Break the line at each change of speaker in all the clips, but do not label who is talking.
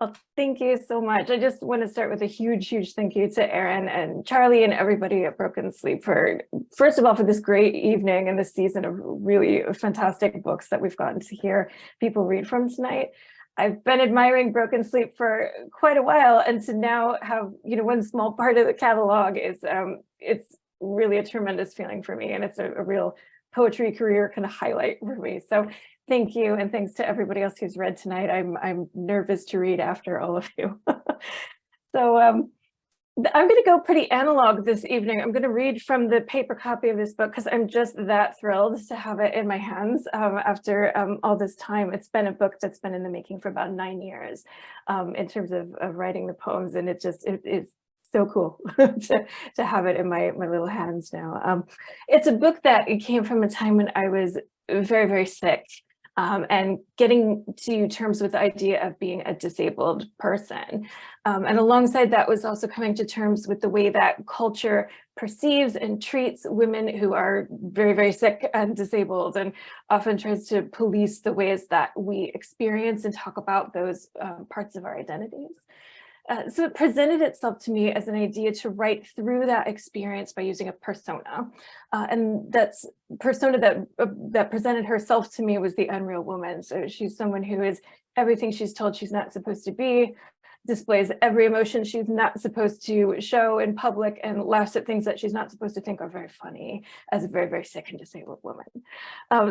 Well, thank you so much. I just want to start with a huge, huge thank you to Erin and Charlie and everybody at Broken Sleep for, first of all, for this great evening and this season of really fantastic books that we've gotten to hear people read from tonight. I've been admiring Broken Sleep for quite a while, and to now have, one small part of the catalog is, it's really a tremendous feeling for me, and it's a real poetry career kind of highlight for me. So thank you, and thanks to everybody else who's read tonight. I'm nervous to read after all of you. So I'm going to go pretty analog this evening. I'm going to read from the paper copy of this book because I'm just that thrilled to have it in my hands after all this time. It's been a book that's been in the making for about 9 years in terms of writing the poems, and it is so cool to have it in my little hands now. It's a book that it came from a time when I was very, very sick. And getting to terms with the idea of being a disabled person. And alongside that was also coming to terms with the way that culture perceives and treats women who are very, very sick and disabled, and often tries to police the ways that we experience and talk about those parts of our identities. So it presented itself to me as an idea to write through that experience by using a persona. And that's persona that presented herself to me was the Unreal Woman. So she's someone who is everything she's told she's not supposed to be, displays every emotion she's not supposed to show in public, and laughs at things that she's not supposed to think are very funny as a very, very sick and disabled woman.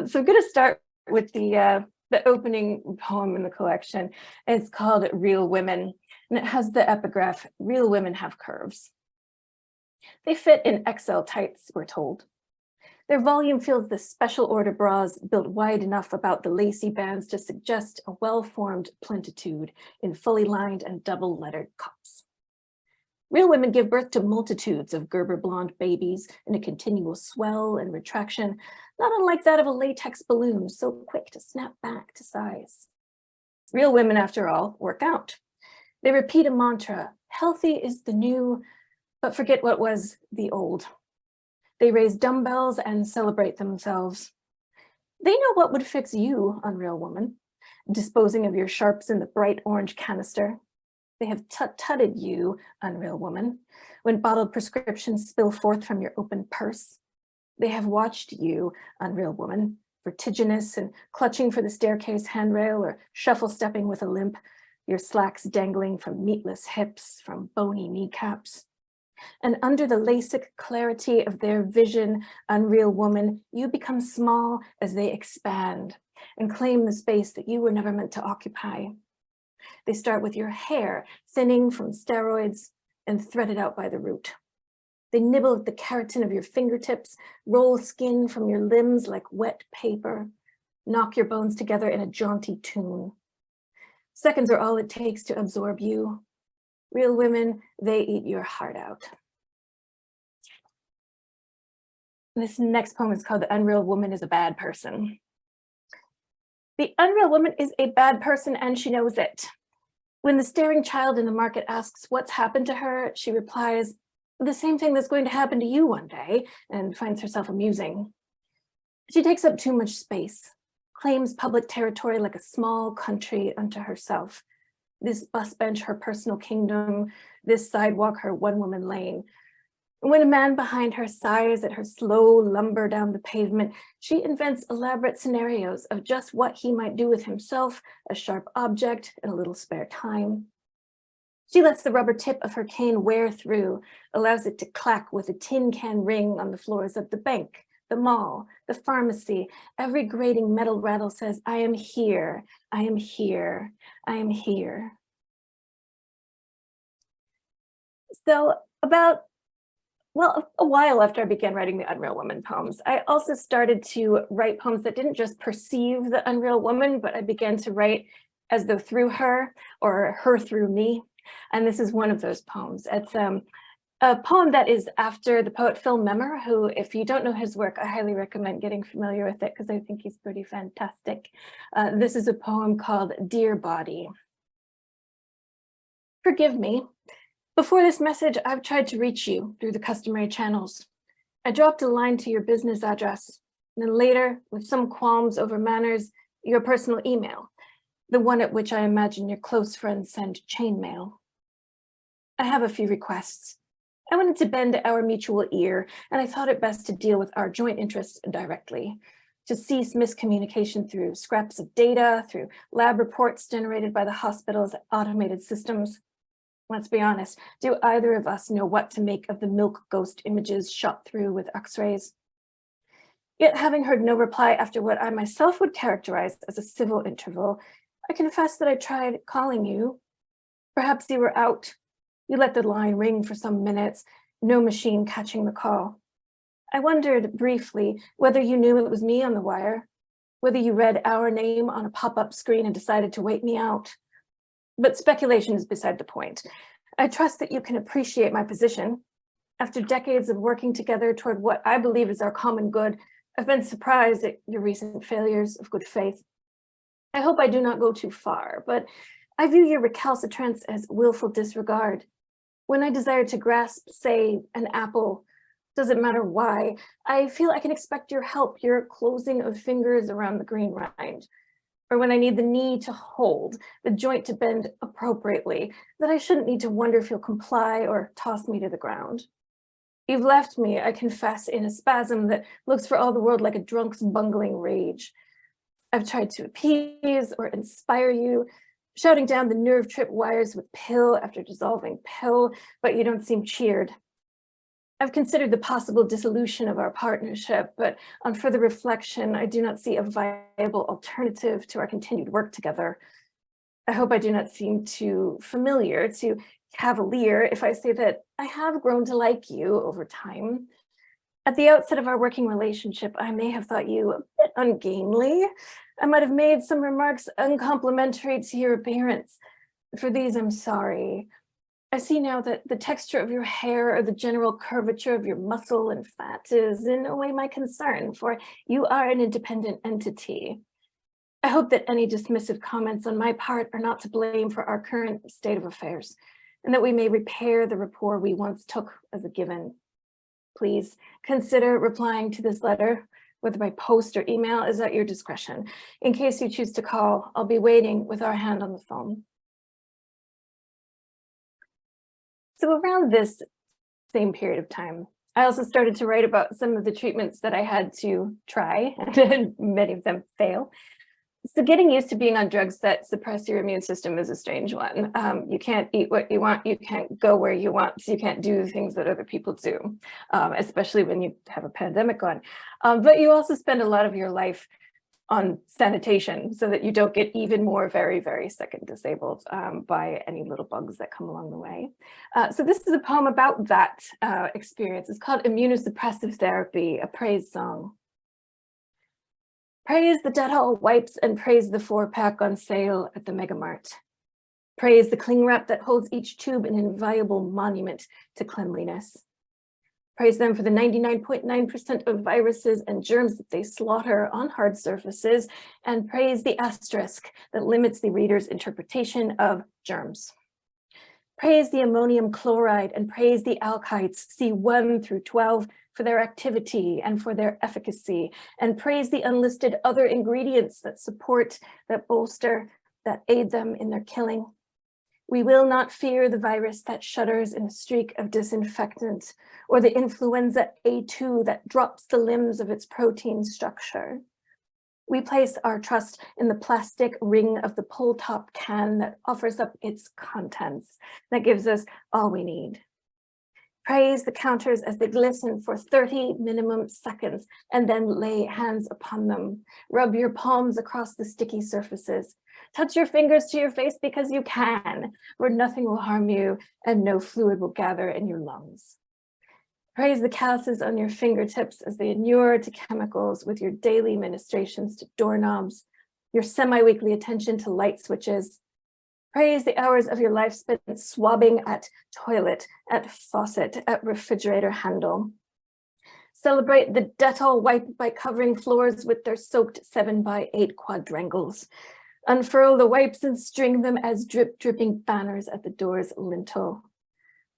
So I'm going to start with the opening poem in the collection. It's called Real Women. And it has the epigraph, "Real women have curves. They fit in XL tights, we're told. Their volume fills the special order bras built wide enough about the lacy bands to suggest a well-formed plentitude in fully lined and double-lettered cups. Real women give birth to multitudes of Gerber blonde babies in a continual swell and retraction, not unlike that of a latex balloon, so quick to snap back to size. Real women, after all, work out. They repeat a mantra, healthy is the new, but forget what was the old. They raise dumbbells and celebrate themselves. They know what would fix you, Unreal Woman, disposing of your sharps in the bright orange canister. They have tut-tutted you, Unreal Woman, when bottled prescriptions spill forth from your open purse. They have watched you, Unreal Woman, vertiginous and clutching for the staircase handrail or shuffle-stepping with a limp, your slacks dangling from meatless hips, from bony kneecaps. And under the LASIK clarity of their vision, Unreal Woman, you become small as they expand and claim the space that you were never meant to occupy. They start with your hair, thinning from steroids and threaded out by the root. They nibble at the keratin of your fingertips, roll skin from your limbs like wet paper, knock your bones together in a jaunty tune. Seconds are all it takes to absorb you. Real women, they eat your heart out. This next poem is called The Unreal Woman is a Bad Person. The Unreal Woman is a bad person, and she knows it. When the staring child in the market asks what's happened to her, she replies, the same thing that's going to happen to you one day, and finds herself amusing. She takes up too much space, claims public territory like a small country unto herself. This bus bench, her personal kingdom, this sidewalk, her one-woman lane. When a man behind her sighs at her slow lumber down the pavement, she invents elaborate scenarios of just what he might do with himself, a sharp object, and a little spare time. She lets the rubber tip of her cane wear through, allows it to clack with a tin can ring on the floors of the bank, the mall, the pharmacy. Every grating metal rattle says, I am here, I am here, I am here. So a while after I began writing the Unreal Woman poems, I also started to write poems that didn't just perceive the Unreal Woman, but I began to write as though through her or her through me. And this is one of those poems. It's a poem that is after the poet Phil Memmer, who, if you don't know his work, I highly recommend getting familiar with it because I think he's pretty fantastic. This is a poem called Dear Body. Forgive me. Before this message, I've tried to reach you through the customary channels. I dropped a line to your business address, and then later, with some qualms over manners, your personal email. the one at which I imagine your close friends send chainmail. I have a few requests. I wanted to bend our mutual ear, and I thought it best to deal with our joint interests directly, to cease miscommunication through scraps of data, through lab reports generated by the hospital's automated systems. Let's be honest, do either of us know what to make of the milk ghost images shot through with X-rays? Yet, having heard no reply after what I myself would characterize as a civil interval, I confess that I tried calling you. Perhaps you were out. You let the line ring for some minutes, no machine catching the call. I wondered briefly whether you knew it was me on the wire, whether you read our name on a pop-up screen and decided to wait me out. But speculation is beside the point. I trust that you can appreciate my position. After decades of working together toward what I believe is our common good, I've been surprised at your recent failures of good faith. I hope I do not go too far, but I view your recalcitrance as willful disregard. When I desire to grasp, say, an apple, doesn't matter why, I feel I can expect your help, your closing of fingers around the green rind. Or when I need the knee to hold, the joint to bend appropriately, that I shouldn't need to wonder if you'll comply or toss me to the ground. You've left me, I confess, in a spasm that looks for all the world like a drunk's bungling rage. I've tried to appease or inspire you, shouting down the nerve trip wires with pill after dissolving pill, but you don't seem cheered. I've considered the possible dissolution of our partnership, but on further reflection, I do not see a viable alternative to our continued work together. I hope I do not seem too familiar, too cavalier, if I say that I have grown to like you over time. At the outset of our working relationship, I may have thought you a bit ungainly. I might have made some remarks uncomplimentary to your appearance. For these, I'm sorry. I see now that the texture of your hair or the general curvature of your muscle and fat is in a way my concern, for you are an independent entity. I hope that any dismissive comments on my part are not to blame for our current state of affairs, and that we may repair the rapport we once took as a given. Please consider replying to this letter, whether by post or email is at your discretion. In case you choose to call, I'll be waiting with our hand on the phone. So around this same period of time, I also started to write about some of the treatments that I had to try, and many of them fail. So getting used to being on drugs that suppress your immune system is a strange one. You can't eat what you want, you can't go where you want, so you can't do the things that other people do, especially when you have a pandemic on. But you also spend a lot of your life on sanitation so that you don't get even more very, very sick and disabled by any little bugs that come along the way. So this is a poem about that experience. It's called Immunosuppressive Therapy, a praise song. Praise the Dettol wipes and praise the 4-pack on sale at the Megamart. Praise the cling wrap that holds each tube an inviolable monument to cleanliness. Praise them for the 99.9% of viruses and germs that they slaughter on hard surfaces, and praise the asterisk that limits the reader's interpretation of germs. Praise the ammonium chloride and praise the alkytes C1 through 12 for their activity and for their efficacy, and praise the unlisted other ingredients that support, that bolster, that aid them in their killing. We will not fear the virus that shudders in a streak of disinfectant, or the influenza A2 that drops the limbs of its protein structure. We place our trust in the plastic ring of the pull-top can that offers up its contents, that gives us all we need. Praise the counters as they glisten for 30 minimum seconds, and then lay hands upon them. Rub your palms across the sticky surfaces. Touch your fingers to your face because you can, where nothing will harm you and no fluid will gather in your lungs. Praise the calluses on your fingertips as they inure to chemicals with your daily ministrations to doorknobs, your semi-weekly attention to light switches. Praise the hours of your life spent swabbing at toilet, at faucet, at refrigerator handle. Celebrate the Dettol wipe by covering floors with their soaked 7x8 quadrangles. Unfurl the wipes and string them as dripping banners at the door's lintel.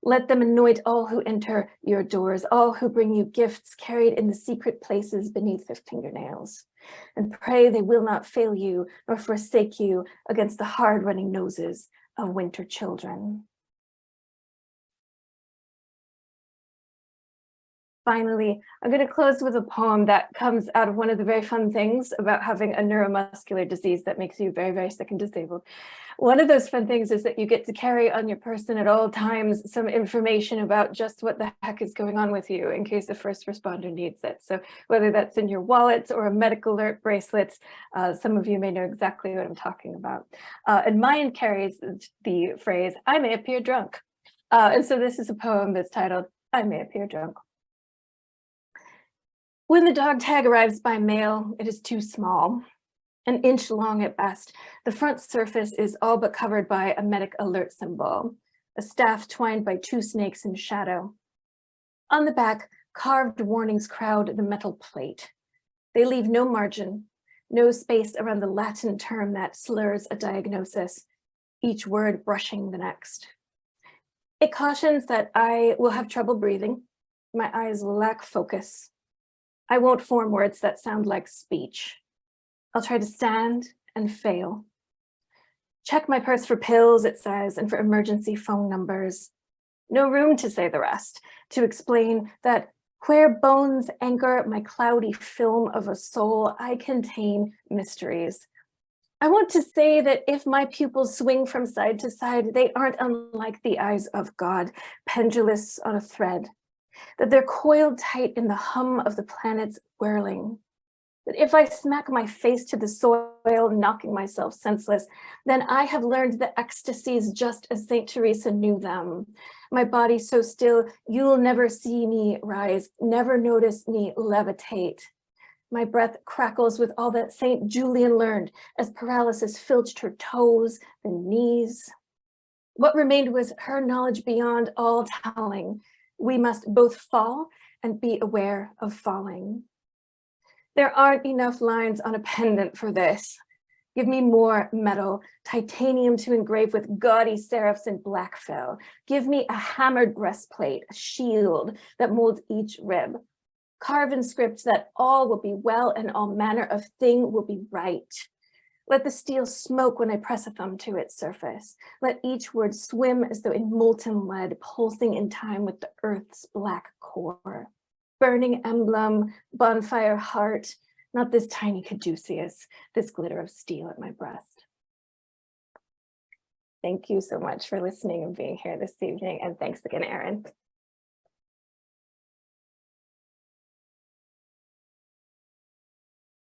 Let them anoint all who enter your doors, all who bring you gifts carried in the secret places beneath their fingernails. and pray they will not fail you nor forsake you against the hard running noses of winter children. Finally, I'm going to close with a poem that comes out of one of the very fun things about having a neuromuscular disease that makes you very, very sick and disabled. One of those fun things is that you get to carry on your person at all times some information about just what the heck is going on with you in case a first responder needs it. So whether that's in your wallets or a medical alert bracelets, some of you may know exactly what I'm talking about. And mine carries the phrase, I may appear drunk. And so this is a poem that's titled, I may appear drunk. When the dog tag arrives by mail, it is too small, an inch long at best. The front surface is all but covered by a medic alert symbol, a staff twined by two snakes in shadow. On the back, carved warnings crowd the metal plate. They leave no margin, no space around the Latin term that slurs a diagnosis, each word brushing the next. It cautions that I will have trouble breathing, my eyes will lack focus. I won't form words that sound like speech. I'll try to stand and fail. Check my purse for pills, it says, and for emergency phone numbers. No room to say the rest, to explain that where bones anchor my cloudy film of a soul, I contain mysteries. I want to say that if my pupils swing from side to side, they aren't unlike the eyes of God, pendulous on a thread. That they're coiled tight in the hum of the planet's whirling. That if I smack my face to the soil, knocking myself senseless, then I have learned the ecstasies just as Saint Teresa knew them. My body so still, you'll never see me rise, never notice me levitate. My breath crackles with all that Saint Julian learned as paralysis filched her toes, the knees. What remained was her knowledge beyond all telling. We must both fall and be aware of falling. There aren't enough lines on a pendant for this. Give me more metal, titanium to engrave with gaudy serifs in black fell. Give me a hammered breastplate, a shield that molds each rib. Carve in script that all will be well and all manner of thing will be right. Let the steel smoke when I press a thumb to its surface. Let each word swim as though in molten lead, pulsing in time with the earth's black core. Burning emblem, bonfire heart, not this tiny caduceus, this glitter of steel at my breast. Thank you so much for listening and being here this evening. And thanks again, Erin.